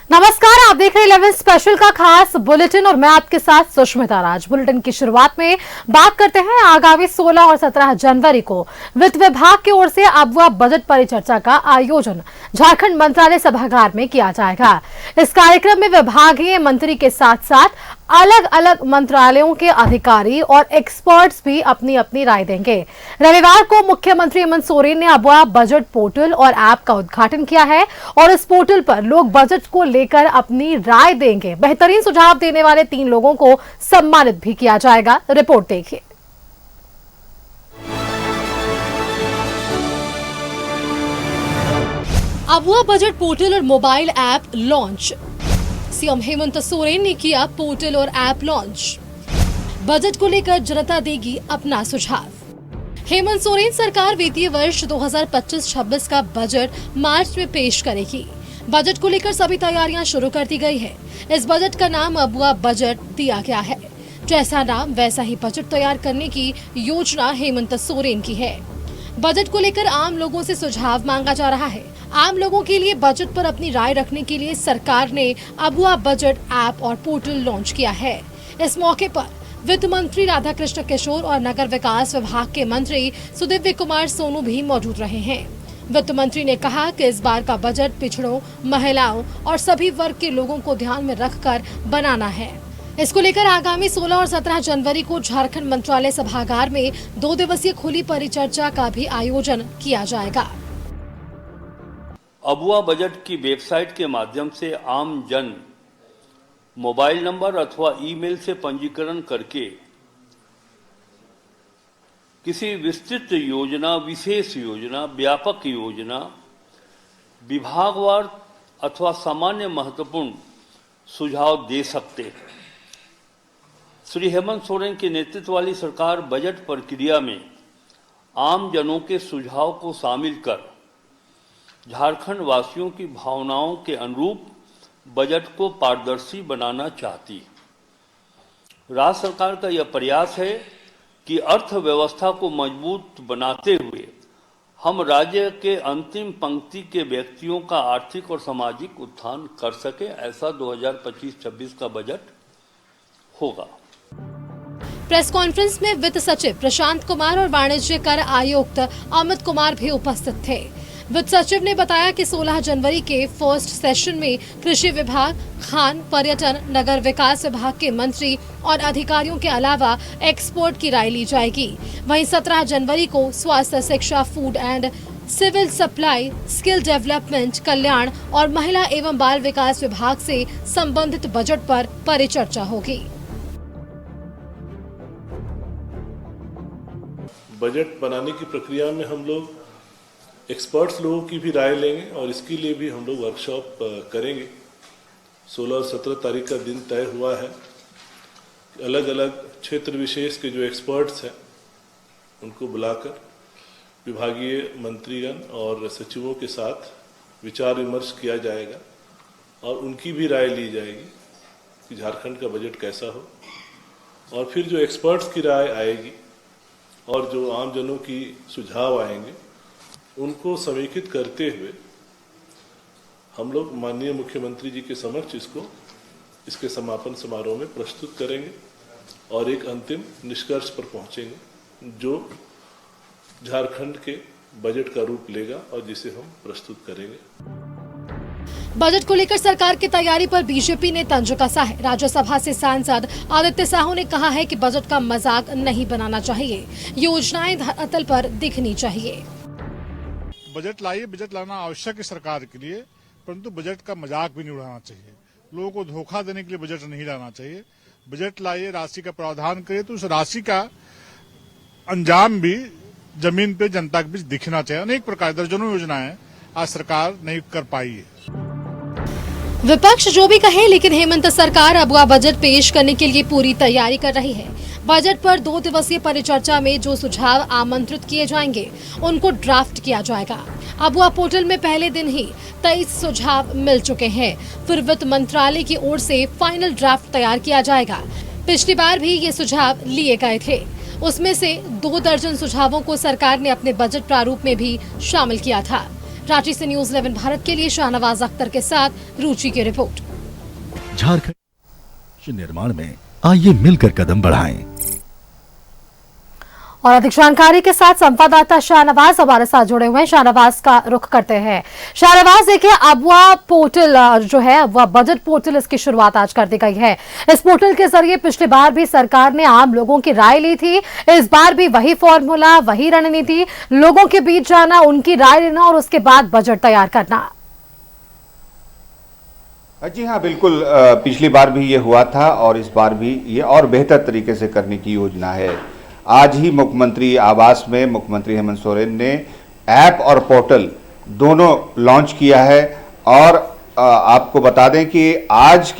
नमस्कार, आप देख रहे हैं 11 स्पेशल का खास बुलेटिन और मैं आपके साथ सुष्मिता राज। बुलेटिन की शुरुआत में बात करते हैं आगामी 16 और 17 जनवरी को वित्त विभाग की ओर से अबुआ बजट परिचर्चा का आयोजन झारखंड मंत्रालय सभागार में किया जाएगा। इस कार्यक्रम में विभागीय मंत्री के साथ साथ अलग अलग मंत्रालयों के अधिकारी और एक्सपर्ट्स भी अपनी अपनी राय देंगे। रविवार को मुख्यमंत्री हेमंत सोरेन ने अबुआ बजट पोर्टल और ऐप का उद्घाटन किया है और इस पोर्टल पर लोग बजट को लेकर अपनी राय देंगे। बेहतरीन सुझाव देने वाले 3 लोगों को सम्मानित भी किया जाएगा। रिपोर्ट देखिए। अबुआ बजट पोर्टल और mobile app launch. CM Hemant Soren ने किया पोर्टल और ऐप लॉन्च। बजट को लेकर जनता देगी अपना सुझाव। हेमंत सोरेन सरकार वित्तीय वर्ष 2025-26 का बजट मार्च में पेश करेगी। बजट को लेकर सभी तैयारियां शुरू कर दी गई है। इस बजट का नाम अबुआ बजट दिया गया है। जैसा नाम वैसा ही बजट तैयार करने की योजना हेमंत सोरेन की है। बजट को लेकर आम लोगों से सुझाव मांगा जा रहा है। आम लोगों के लिए बजट पर अपनी राय रखने के लिए सरकार ने अबुआ बजट ऐप और पोर्टल लॉन्च किया है। इस मौके पर वित्त मंत्री राधाकृष्ण किशोर और नगर विकास विभाग के मंत्री सुदिव्य कुमार सोनू भी मौजूद रहे हैं। वित्त मंत्री ने कहा कि इस बार का बजट पिछड़ों, महिलाओं और सभी वर्ग के लोगों को ध्यान में रखकर बनाना है। इसको लेकर आगामी 16 और 17 जनवरी को झारखंड मंत्रालय सभागार में 2 दिवसीय खुली परिचर्चा का भी आयोजन किया जाएगा। अबुआ बजट की वेबसाइट के माध्यम से आम जन मोबाइल नंबर अथवा ईमेल से पंजीकरण करके किसी विस्तृत योजना, विशेष योजना, व्यापक योजना, विभागवार अथवा सामान्य महत्वपूर्ण सुझाव दे सकते हैं। श्री हेमंत सोरेन के नेतृत्व वाली सरकार बजट प्रक्रिया में आम जनों के सुझाव को शामिल कर झारखंड वासियों की भावनाओं के अनुरूप बजट को पारदर्शी बनाना चाहती है। राज्य सरकार का यह प्रयास है कि अर्थव्यवस्था को मजबूत बनाते हुए हम राज्य के अंतिम पंक्ति के व्यक्तियों का आर्थिक और सामाजिक उत्थान कर सके। ऐसा 2025-26 का बजट होगा। प्रेस कॉन्फ्रेंस में वित्त सचिव प्रशांत कुमार और वाणिज्य कर आयुक्त अमित कुमार भी उपस्थित थे। वित्त सचिव ने बताया कि 16 जनवरी के फर्स्ट सेशन में कृषि विभाग, खान, पर्यटन, नगर विकास विभाग के मंत्री और अधिकारियों के अलावा एक्सपर्ट की राय ली जाएगी। वहीं 17 जनवरी को स्वास्थ्य, शिक्षा, food and civil supply, skill development, कल्याण और महिला एवं बाल विकास विभाग से संबंधित बजट पर परिचर्चा होगी। बजट बनाने की प्रक्रिया में हम लोग एक्सपर्ट्स लोगों की भी राय लेंगे और इसके लिए भी हम लोग वर्कशॉप करेंगे। 16 और 17 तारीख का दिन तय हुआ है। अलग अलग क्षेत्र विशेष के जो एक्सपर्ट्स हैं उनको बुलाकर विभागीय मंत्रीगण और सचिवों के साथ विचार विमर्श किया जाएगा और उनकी भी राय ली जाएगी कि झारखंड का बजट कैसा हो। और फिर जो एक्सपर्ट्स की राय आएगी और जो आम जनों की सुझाव आएंगे उनको समेकित करते हुए हम लोग माननीय मुख्यमंत्री जी के समक्ष इसके समापन समारोह में प्रस्तुत करेंगे और एक अंतिम निष्कर्ष पर पहुंचेंगे जो झारखंड के बजट का रूप लेगा और जिसे हम प्रस्तुत करेंगे। बजट को लेकर सरकार की तैयारी पर बीजेपी ने तंज कसा है। राज्यसभा से सांसद आदित्य साहू ने कहा है कि बजट का मजाक नहीं बनाना चाहिए, योजनाएं धरातल पर दिखनी चाहिए। बजट लाइए, बजट लाना आवश्यक है सरकार के लिए, परंतु बजट का मजाक भी नहीं उड़ाना चाहिए। लोगों को धोखा देने के लिए बजट नहीं लाना चाहिए। बजट लाइए, राशि का प्रावधान करिए तो उस राशि का अंजाम भी जमीन पे जनता के बीच दिखना चाहिए। अनेक प्रकार दर्जनों योजनाएं आज सरकार नहीं कर पाई है। विपक्ष जो भी कहे, लेकिन हेमंत सरकार अबुआ बजट पेश करने के लिए पूरी तैयारी कर रही है। बजट पर 2 दिवसीय परिचर्चा में जो सुझाव आमंत्रित किए जाएंगे उनको ड्राफ्ट किया जाएगा। अबुआ पोर्टल में पहले दिन ही 23 सुझाव मिल चुके हैं। फिर वित्त मंत्रालय की ओर से फाइनल ड्राफ्ट तैयार किया जाएगा। पिछली बार भी ये सुझाव लिए गए थे। उसमें से 2 दर्जन सुझावों को सरकार ने अपने बजट प्रारूप में भी शामिल किया था। रांची से न्यूज 11 भारत के लिए शाहनवाज अख्तर के साथ रुचि की रिपोर्ट। झारखंड निर्माण में आइए मिलकर कदम बढ़ाएं। और अधिक जानकारी के साथ संवाददाता शाहनवाज हमारे साथ जुड़े हुए हैं। शाहनवाज का रुख करते हैं। शाहनवाज, देखिए अबुआ पोर्टल जो है अबुआ बजट पोर्टल, इसकी शुरुआत आज कर दी गई है। इस पोर्टल के जरिए पिछली बार भी सरकार ने आम लोगों की राय ली थी, इस बार भी वही फॉर्मूला, वही रणनीति, लोगों के बीच जाना, उनकी राय लेना और उसके बाद बजट तैयार करना। जी हाँ, बिल्कुल। पिछली बार भी ये हुआ था और इस बार भी ये और बेहतर तरीके से करने की योजना है। आज ही मुख्यमंत्री आवास में मुख्यमंत्री हेमंत सोरेन ने ऐप और पोर्टल दोनों लॉन्च किया है। और आपको बता दें कि आज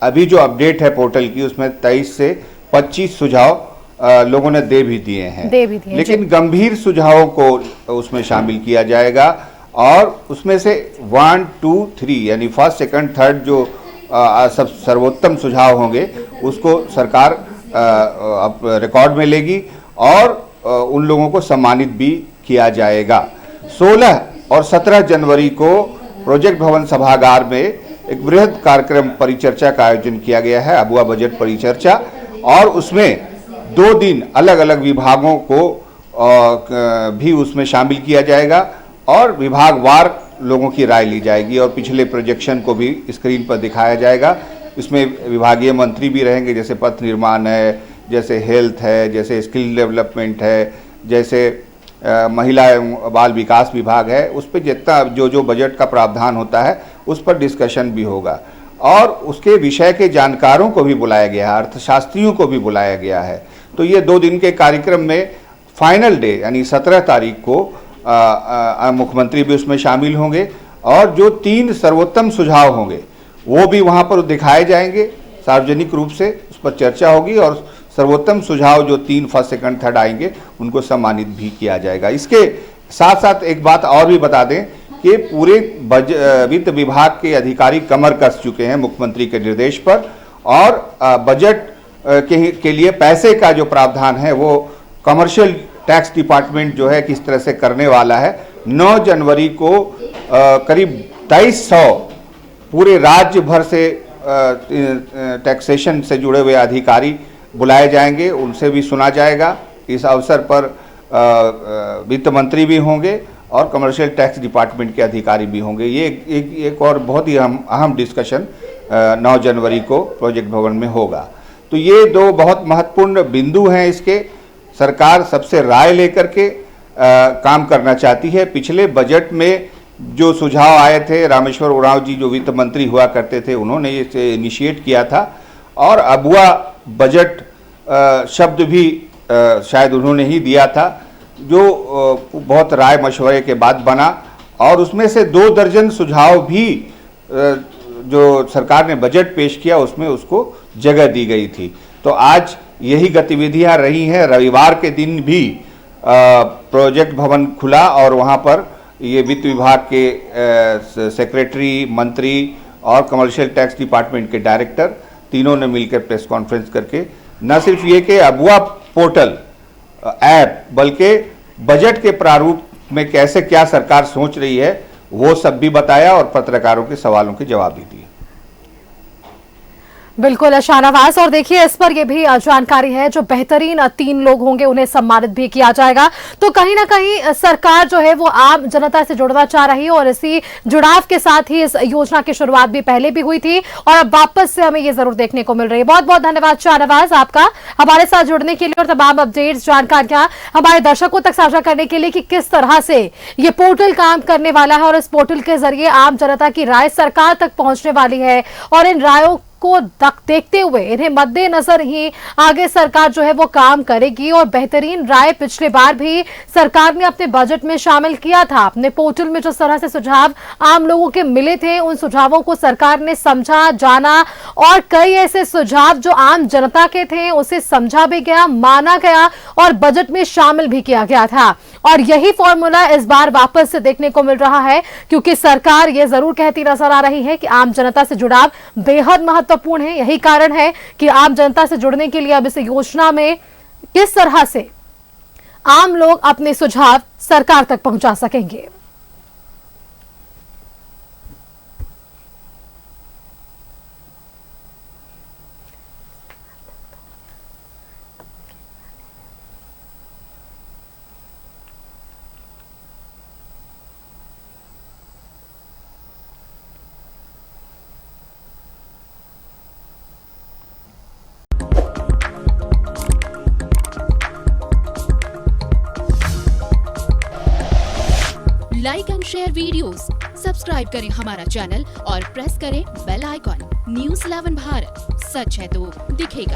अभी जो अपडेट है पोर्टल की, उसमें 23 से 25 सुझाव लोगों ने दे भी दिए हैं, लेकिन गंभीर सुझावों को उसमें शामिल किया जाएगा और उसमें से 1, 2, 3 यानी फर्स्ट, सेकंड, थर्ड जो सब सर्वोत्तम सुझाव होंगे उसको सरकार अब रिकॉर्ड में लेगी और उन लोगों को सम्मानित भी किया जाएगा। 16 और 17 जनवरी को प्रोजेक्ट भवन सभागार में एक बृहद कार्यक्रम परिचर्चा का आयोजन किया गया है, अबुआ बजट परिचर्चा, और उसमें 2 दिन अलग अलग विभागों को भी उसमें शामिल किया जाएगा और विभागवार लोगों की राय ली जाएगी और पिछले प्रोजेक्शन को भी स्क्रीन पर दिखाया जाएगा। इसमें विभागीय मंत्री भी रहेंगे, जैसे पथ निर्माण है, जैसे हेल्थ है, जैसे स्किल डेवलपमेंट है, जैसे महिला एवं बाल विकास विभाग है। उस पर जितना जो बजट का प्रावधान होता है उस पर डिस्कशन भी होगा और उसके विषय के जानकारों को भी बुलाया गया है, अर्थशास्त्रियों को भी बुलाया गया है। तो ये 2 दिन के कार्यक्रम में फाइनल डे यानी 17 तारीख को मुख्यमंत्री भी उसमें शामिल होंगे और जो 3 सर्वोत्तम सुझाव होंगे वो भी वहाँ पर दिखाए जाएंगे सार्वजनिक रूप से, उस पर चर्चा होगी और सर्वोत्तम सुझाव जो 3 फर्स्ट, सेकंड, थर्ड आएंगे उनको सम्मानित भी किया जाएगा। इसके साथ साथ एक बात और भी बता दें कि पूरे वित्त विभाग के अधिकारी कमर कस चुके हैं मुख्यमंत्री के निर्देश पर और बजट के लिए पैसे का जो प्रावधान है वो कमर्शियल टैक्स डिपार्टमेंट जो है किस तरह से करने वाला है। 9 जनवरी को करीब 2300 पूरे राज्य भर से टैक्सेशन से जुड़े हुए अधिकारी बुलाए जाएंगे, उनसे भी सुना जाएगा। इस अवसर पर वित्त मंत्री भी होंगे और कमर्शियल टैक्स डिपार्टमेंट के अधिकारी भी होंगे। ये एक और बहुत ही अहम डिस्कशन 9 जनवरी को प्रोजेक्ट भवन में होगा। तो ये 2 बहुत महत्वपूर्ण बिंदु हैं। इसके सरकार सबसे राय लेकर के काम करना चाहती है। पिछले बजट में जो सुझाव आए थे, रामेश्वर उरांव जी जो वित्त मंत्री हुआ करते थे उन्होंने इसे इनिशिएट किया था और अबुआ बजट शब्द भी शायद उन्होंने ही दिया था, जो बहुत राय मशवरे के बाद बना और उसमें से 2 दर्जन सुझाव भी जो सरकार ने बजट पेश किया उसमें उसको जगह दी गई थी। तो आज यही गतिविधियां रही हैं। रविवार के दिन भी प्रोजेक्ट भवन खुला और वहां पर ये वित्त विभाग के सेक्रेटरी, मंत्री और कमर्शियल टैक्स डिपार्टमेंट के डायरेक्टर तीनों ने मिलकर प्रेस कॉन्फ्रेंस करके न सिर्फ ये कि अबुआ पोर्टल ऐप बल्कि बजट के प्रारूप में कैसे क्या सरकार सोच रही है वो सब भी बताया और पत्रकारों के सवालों के जवाब भी दिए। बिल्कुल शाहनवाज, और देखिए इस पर यह भी जानकारी है जो बेहतरीन 3 लोग होंगे उन्हें सम्मानित भी किया जाएगा। तो कहीं ना कहीं सरकार जो है वो आम जनता से जुड़ना चाह रही है और इसी जुड़ाव के साथ ही इस योजना की शुरुआत भी पहले भी हुई थी और अब वापस से हमें ये जरूर देखने को मिल रही है। बहुत बहुत धन्यवाद शाहनवाज आपका हमारे साथ जुड़ने के लिए और तमाम अपडेट्स, जानकारियां हमारे दर्शकों तक साझा करने के लिए कि किस तरह से ये पोर्टल काम करने वाला है और इस पोर्टल के जरिए आम जनता की राय सरकार तक पहुंचने वाली है और इन रायों को देखते हुए इन्हें मद्देनजर ही आगे सरकार जो है वो काम करेगी। और बेहतरीन राय पिछले बार भी सरकार ने अपने बजट में शामिल किया था। अपने पोर्टल में जिस तरह से सुझाव आम लोगों के मिले थे उन सुझावों को सरकार ने समझा, जाना और कई ऐसे सुझाव जो आम जनता के थे उसे समझा भी गया, माना गया और बजट में शामिल भी किया गया था। और यही फॉर्मूला इस बार वापस से देखने को मिल रहा है क्योंकि सरकार ये जरूर कहती नजर आ रही है कि आम जनता से जुड़ाव बेहद महत्वपूर्ण है। यही कारण है कि आम जनता से जुड़ने के लिए अब इस योजना में किस तरह से आम लोग अपने सुझाव सरकार तक पहुंचा सकेंगे। Like and share videos, subscribe करें हमारा चैनल और प्रेस करें बेल आइकॉन। News 11 भारत, सच है तो दिखेगा।